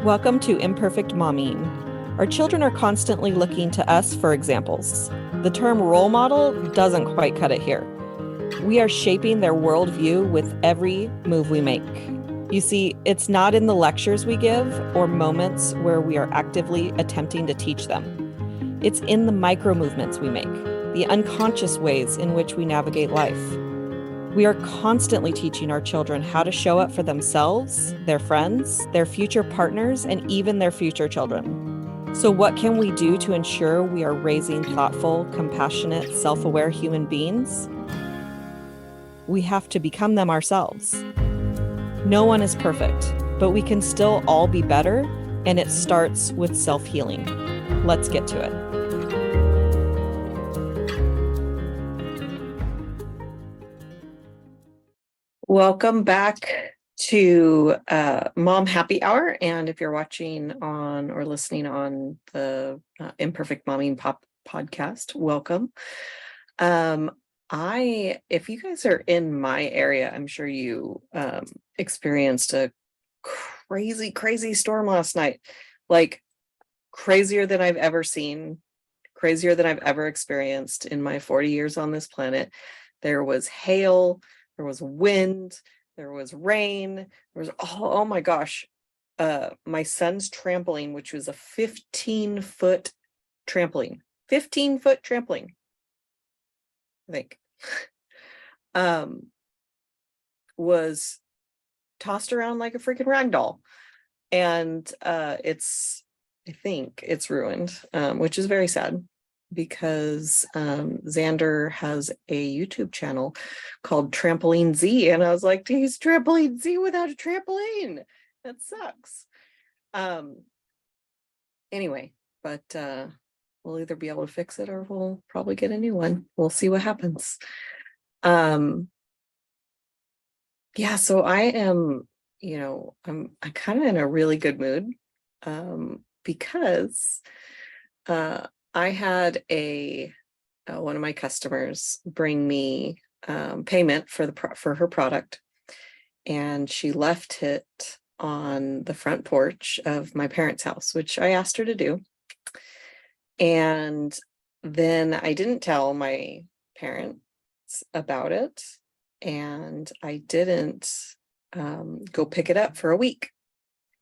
Welcome to Imperfect Momming. Our children are constantly looking to us for examples. The term role model doesn't quite cut it here. We are shaping their worldview with every move we make. You see, it's not in the lectures we give or moments where we are actively attempting to teach them. It's in the micro movements we make, the unconscious ways in which we navigate life. We are constantly teaching our children how to show up for themselves, their friends, their future partners, and even their future children. So what can we do to ensure we are raising thoughtful, compassionate, self-aware human beings? We have to become them ourselves. No one is perfect, but we can still all be better, and it starts with self-healing. Let's get to it. Welcome back to Mom Happy Hour. And if you're watching on or listening on the Imperfect Momming podcast, welcome. If you guys are in my area, I'm sure you experienced a crazy storm last night, like crazier than I've ever seen, crazier than I've ever experienced in my 40 years on this planet. There was hail, there was wind, there was rain, there was, oh my gosh, my son's trampoline, which was a 15-foot trampoline, 15-foot trampoline, I think, was tossed around like a freaking rag doll. And I think it's ruined, which is very sad, because Xander has a YouTube channel called Trampoline Z, and I was like, he's Trampoline Z without a trampoline. That sucks. Anyway, but we'll either be able to fix it or we'll probably get a new one. We'll see what happens. Yeah, so I am, I'm kind of in a really good mood, because I had one of my customers bring me payment for her product, and she left it on the front porch of my parents' house, which I asked her to do. And then I didn't tell my parents about it, and I didn't go pick it up for a week.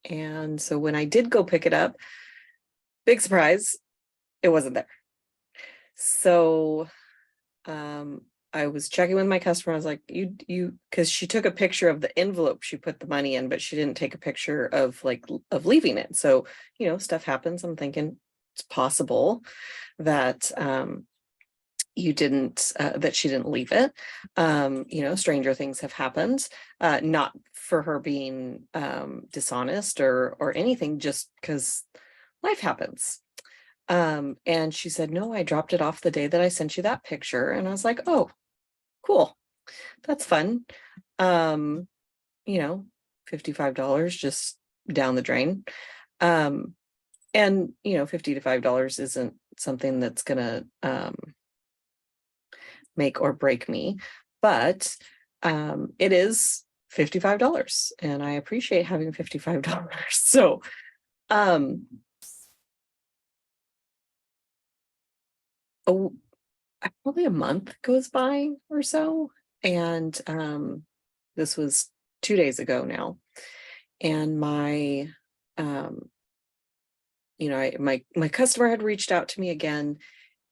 And so when I did go pick it up, big surprise, it wasn't there. So I was checking with my customer. I was like, because she took a picture of the envelope she put the money in, but she didn't take a picture of leaving it. So, stuff happens. I'm thinking it's possible that she didn't leave it. Stranger things have happened, not for her being dishonest or anything, just because life happens. And she said, no, I dropped it off the day that I sent you that picture. And I was like, oh, cool. That's fun. $55 just down the drain. And $55 isn't something that's gonna make or break me, but it is $55, and I appreciate having $55. So probably a month goes by or so, and this was 2 days ago now, and my my customer had reached out to me again,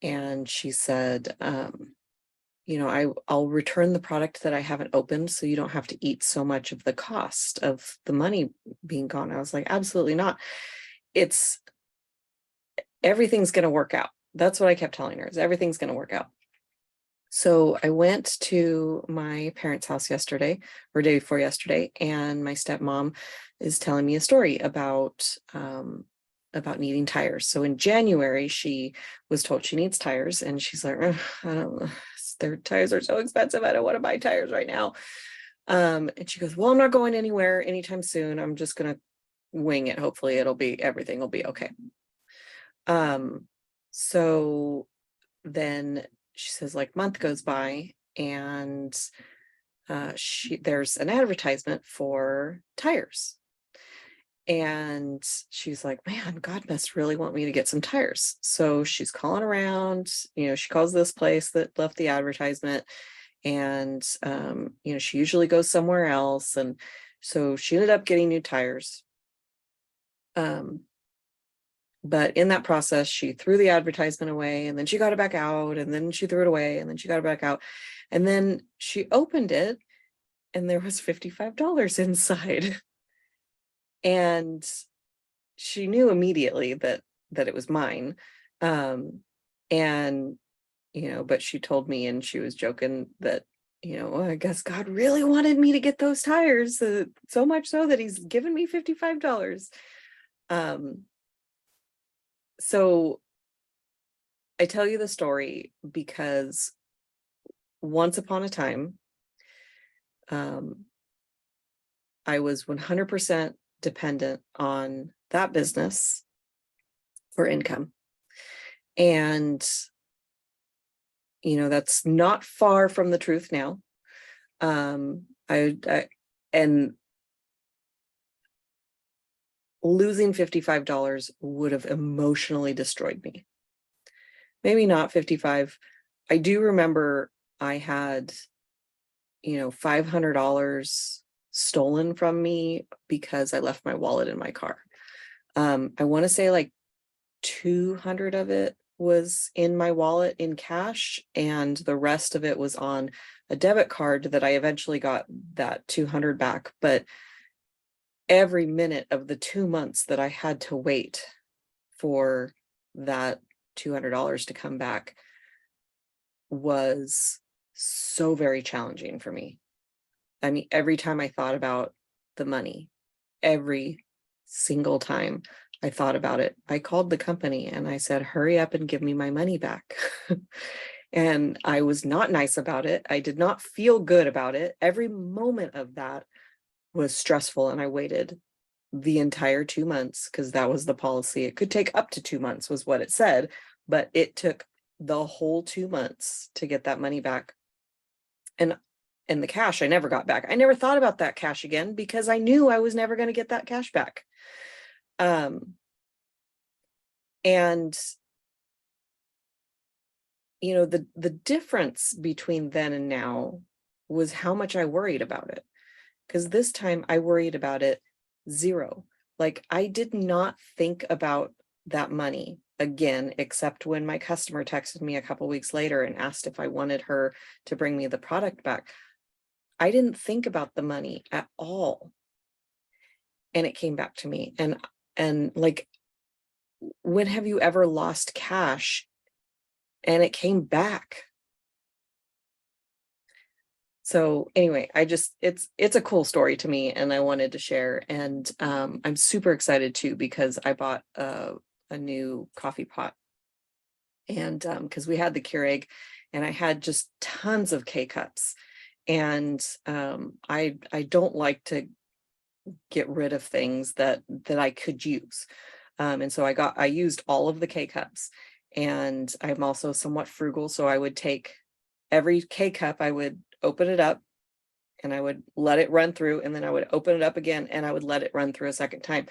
and she said, I'll return the product that I haven't opened, so you don't have to eat so much of the cost of the money being gone. I was like, absolutely not. Everything's going to work out. That's what I kept telling her, is everything's going to work out. So I went to my parents' house yesterday, or day before yesterday, and my stepmom is telling me a story about needing tires. So in January, she was told she needs tires, and she's like, I don't know, their tires are so expensive, I don't want to buy tires right now. And she goes, well, I'm not going anywhere anytime soon. I'm just gonna wing it. Hopefully everything will be okay. So then she says, month goes by, and there's an advertisement for tires. And she's like, man, God must really want me to get some tires. So she's calling around, she calls this place that left the advertisement, and, she usually goes somewhere else. And so she ended up getting new tires. But in that process, she threw the advertisement away, and then she got it back out, and then she threw it away, and then she got it back out. And then she opened it, and there was $55 inside. And she knew immediately that it was mine. And, but she told me, and she was joking that, I guess God really wanted me to get those tires, so much so that he's given me $55. So I tell you the story because once upon a time, I was 100% dependent on that business for income. And, that's not far from the truth now. And losing $55 would have emotionally destroyed me. Maybe not 55. I do remember I had, $500 stolen from me because I left my wallet in my car. I want to say like 200 of it was in my wallet in cash, and the rest of it was on a debit card that I eventually got that 200 back. But every minute of the 2 months that I had to wait for that $200 to come back was so very challenging for me. I mean, every time I thought about the money, every single time I thought about it, I called the company and I said, hurry up and give me my money back. And I was not nice about it. I did not feel good about it. Every moment of that was stressful, and I waited the entire 2 months because that was the policy. It could take up to 2 months was what it said, but it took the whole 2 months to get that money back. And the cash I never got back. I never thought about that cash again because I knew I was never going to get that cash back. And the difference between then and now was how much I worried about it. Because this time I worried about it zero. Like, I did not think about that money again, except when my customer texted me a couple weeks later and asked if I wanted her to bring me the product back. I didn't think about the money at all. And it came back to me. And like, when have you ever lost cash and it came back? So anyway, it's a cool story to me, and I wanted to share. And I'm super excited too, because I bought a new coffee pot, and because we had the Keurig, and I had just tons of K-cups, and I don't like to get rid of things that I could use. And so I used all of the K-cups, and I'm also somewhat frugal. So I would take every K-cup, I would open it up and I would let it run through, and then I would open it up again and I would let it run through a second time.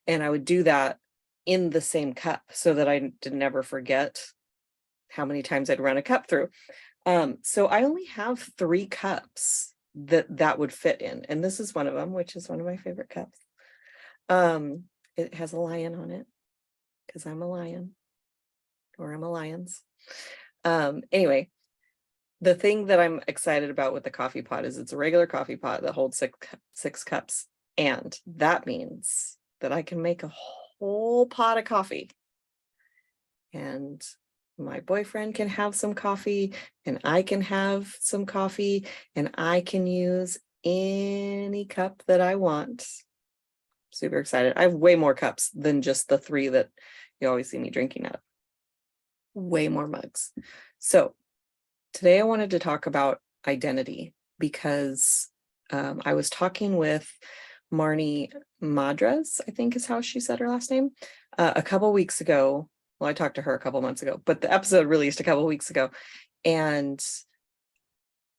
And I would do that in the same cup so that I did never forget how many times I'd run a cup through. So I only have 3 cups that would fit in. And this is one of them, which is one of my favorite cups. It has a lion on it because I'm a lion, or I'm a lion's. Anyway, the thing that I'm excited about with the coffee pot is it's a regular coffee pot that holds 6 cups. And that means that I can make a whole pot of coffee. And my boyfriend can have some coffee, and I can have some coffee, and I can use any cup that I want. Super excited. I have way more cups than just the 3 that you always see me drinking out of. Way more mugs. So today I wanted to talk about identity, because I was talking with Marnie Madras, I think is how she said her last name, a couple weeks ago. Well, I talked to her a couple months ago, but the episode released a couple weeks ago. And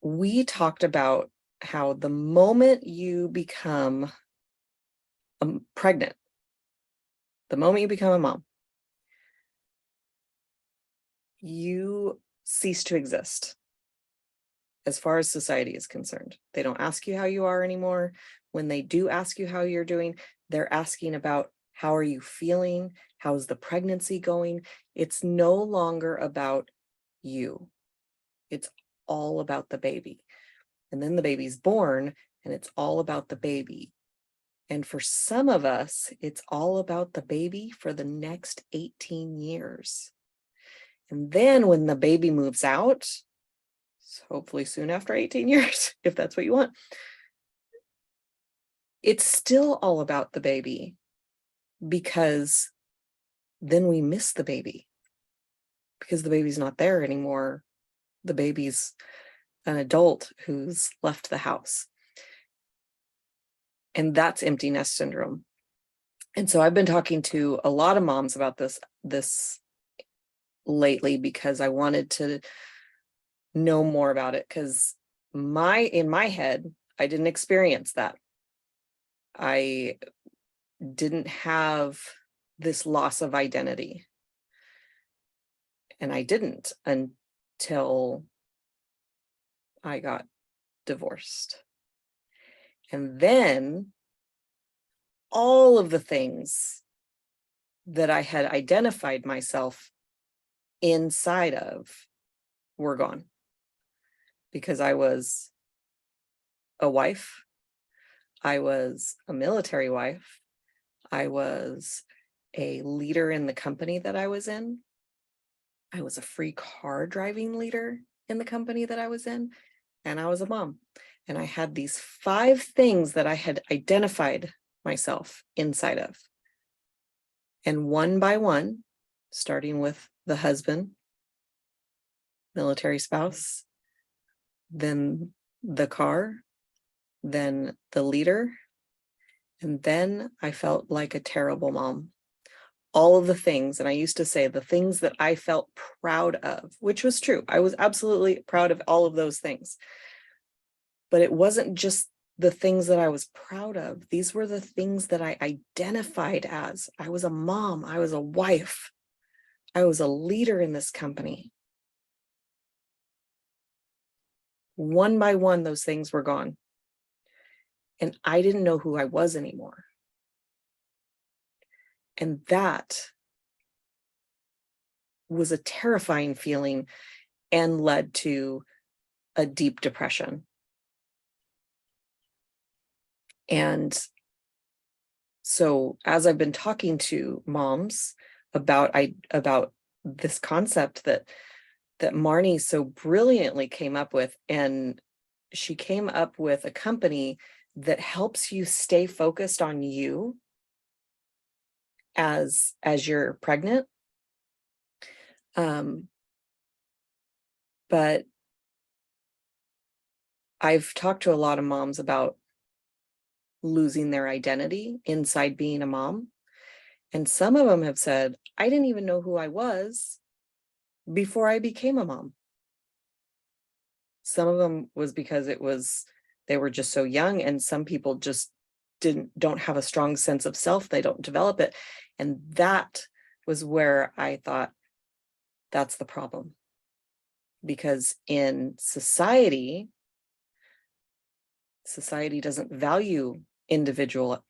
we talked about how the moment you become a pregnant, the moment you become a mom, you cease to exist as far as society is concerned. They don't ask you how you are anymore. When they do ask you how you're doing, they're asking about how are you feeling? How's the pregnancy going? It's no longer about you. It's all about the baby. And then the baby's born and it's all about the baby. And for some of us, it's all about the baby for the next 18 years. And then when the baby moves out, hopefully soon after 18 years, if that's what you want, it's still all about the baby, because then we miss the baby because the baby's not there anymore. The baby's an adult who's left the house. And that's empty nest syndrome. And so I've been talking to a lot of moms about this lately because I wanted to know more about it, because in my head, I didn't experience that. I didn't have this loss of identity. And I didn't until I got divorced. And then all of the things that I had identified myself inside of were gone, because I was a wife, I was a military wife, I was a leader in the company that I was in, I was a free car driving leader in the company that I was in, and I was a mom. And I had these 5 things that I had identified myself inside of. And one by one, starting with the husband, military spouse, then the car, then the leader, and then I felt like a terrible mom. All of the things, and I used to say the things that I felt proud of, which was true. I was absolutely proud of all of those things. But it wasn't just the things that I was proud of. These were the things that I identified as. I was a mom, I was a wife, I was a leader in this company. One by one, those things were gone. And I didn't know who I was anymore. And that was a terrifying feeling and led to a deep depression. And so as I've been talking to moms about this concept that Marnie so brilliantly came up with, and she came up with a company that helps you stay focused on you as you're pregnant. But I've talked to a lot of moms about losing their identity inside being a mom. And some of them have said, I didn't even know who I was before I became a mom. Some of them was because they were just so young, and some people just don't have a strong sense of self. They don't develop it. And that was where I thought, that's the problem. Because in society doesn't value individualism.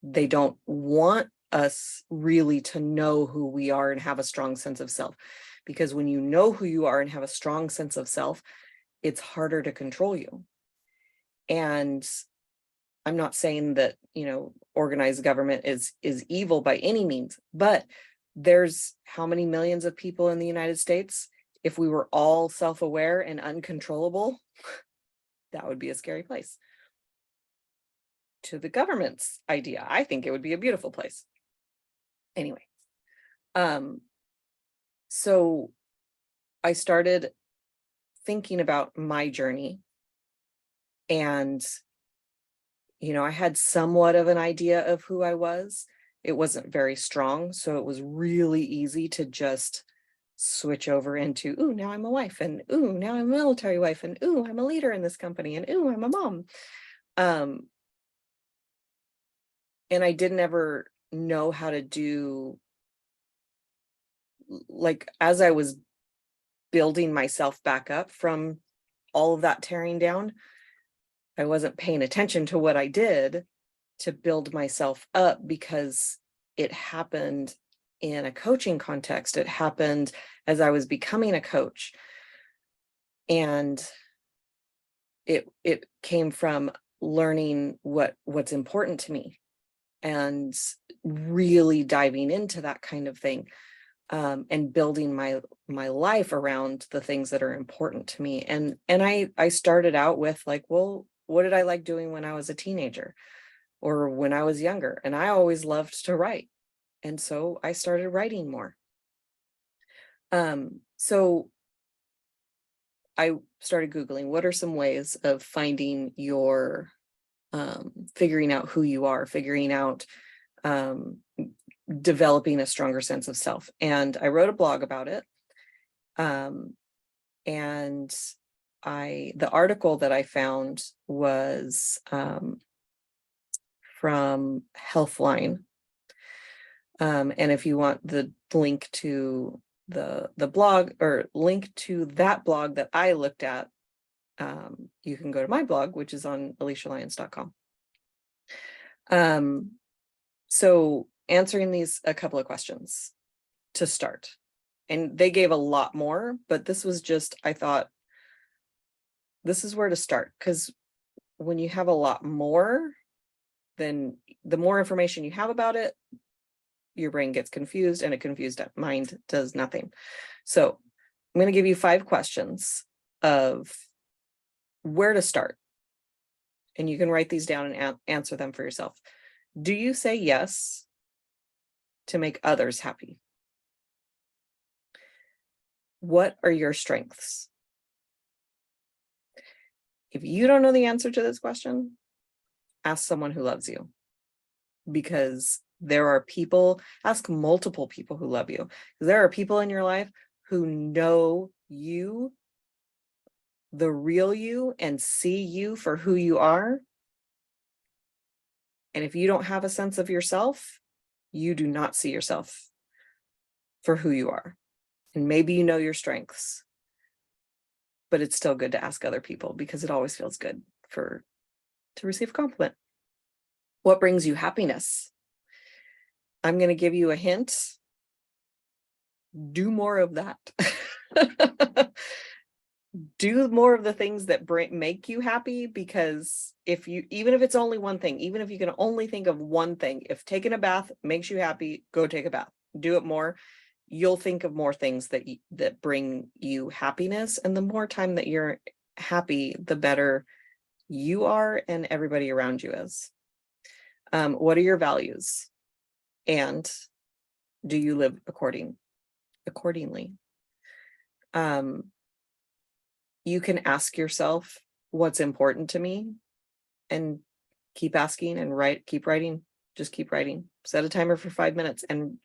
They don't want us really to know who we are and have a strong sense of self. Because when you know who you are and have a strong sense of self, it's harder to control you. And I'm not saying that, organized government is evil by any means, but there's how many millions of people in the United States? If we were all self-aware and uncontrollable, that would be a scary place. To the government's idea, I think it would be a beautiful place. Anyway, so I started thinking about my journey, and I had somewhat of an idea of who I was. It wasn't very strong, so it was really easy to just switch over into, ooh, now I'm a wife, and ooh, now I'm a military wife, and ooh, I'm a leader in this company, and ooh, I'm a mom. And I didn't ever know how to do, like, as I was building myself back up from all of that tearing down, I wasn't paying attention to what I did to build myself up, because it happened in a coaching context. It happened as I was becoming a coach. And it came from learning what's important to me and really diving into that kind of thing, and building my life around the things that are important to me. And I started out with, like, well, what did I like doing when I was a teenager or when I was younger? And I always loved to write. And so I started writing more. So I started Googling, what are some ways of finding your, figuring out who you are, figuring out, developing a stronger sense of self. And I wrote a blog about it. And the article that I found was, from Healthline. And if you want the link to the blog, or link to that blog that I looked at, you can go to my blog, which is on AlysiaLyons.com. So answering these, a couple of questions to start. And they gave a lot more, but this was just, I thought, this is where to start, because when you have a lot more, then the more information you have about it, your brain gets confused, and a confused mind does nothing. So I'm going to give you 5 questions of where to start, and you can write these down and answer them for yourself. Do you say yes to make others happy? What are your strengths? If you don't know the answer to this question, ask someone who loves you, because there are people, ask multiple people who love you. There are people in your life who know you, the real you, and see you for who you are. And if you don't have a sense of yourself, you do not see yourself for who you are. And maybe you know your strengths, but it's still good to ask other people, because it always feels good to receive a compliment. What brings you happiness? I'm going to give you a hint. Do more of that. Do more of the things that make you happy, because even if it's only one thing, even if you can only think of one thing, if taking a bath makes you happy, go take a bath. Do it more. You'll think of more things that bring you happiness, and the more time that you're happy, the better you are and everybody around you is. What are your values, and do you live accordingly? You can ask yourself, what's important to me, and keep asking and keep writing. Just keep writing. Set a timer for 5 minutes and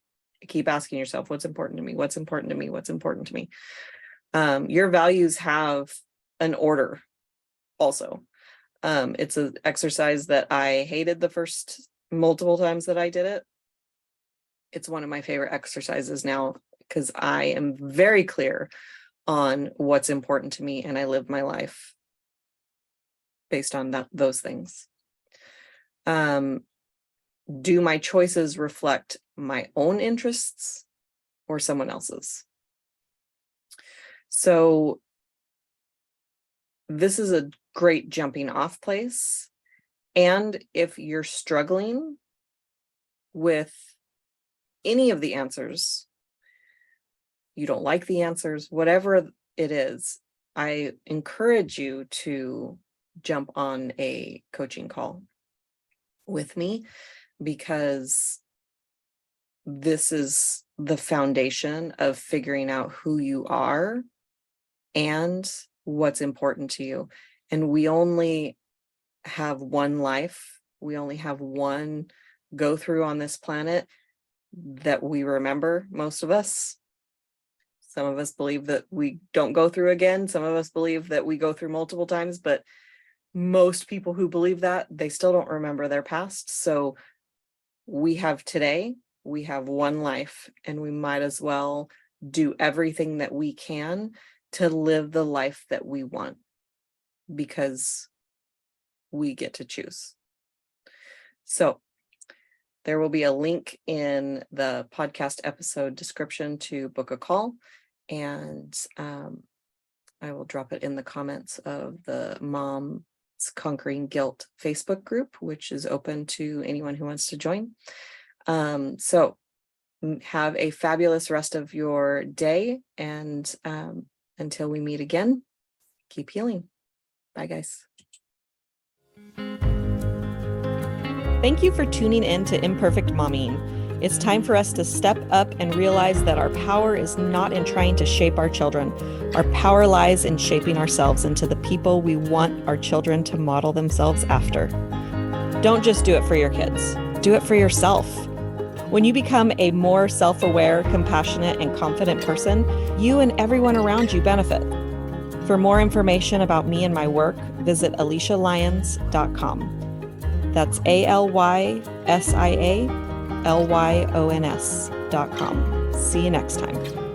keep asking yourself, what's important to me? What's important to me? What's important to me? Your values have an order also. It's an exercise that I hated the first multiple times that I did it. It's one of my favorite exercises now, because I am very clear on what's important to me, and I live my life based on those things. Do my choices reflect my own interests or someone else's? So this is a great jumping off place. And if you're struggling with any of the answers, you don't like the answers, whatever it is, I encourage you to jump on a coaching call with me, because this is the foundation of figuring out who you are and what's important to you. And we only have one life. We only have one go through on this planet that we remember, most of us. Some of us believe that we don't go through again. Some of us believe that we go through multiple times, but most people who believe that, they still don't remember their past. So we have today, we have one life, and we might as well do everything that we can to live the life that we want, because we get to choose. So there will be a link in the podcast episode description to book a call, and I will drop it in the comments of the Moms Conquering Guilt Facebook group, which is open to anyone who wants to join. So have a fabulous rest of your day, and until we meet again, keep healing. Bye, guys. Thank you for tuning in to Imperfect Momming. It's time for us to step up and realize that our power is not in trying to shape our children. Our power lies in shaping ourselves into the people we want our children to model themselves after. Don't just do it for your kids. Do it for yourself. When you become a more self-aware, compassionate, and confident person, you and everyone around you benefit. For more information about me and my work, visit alysialyons.com. That's ALYSIALYONS.com. See you next time.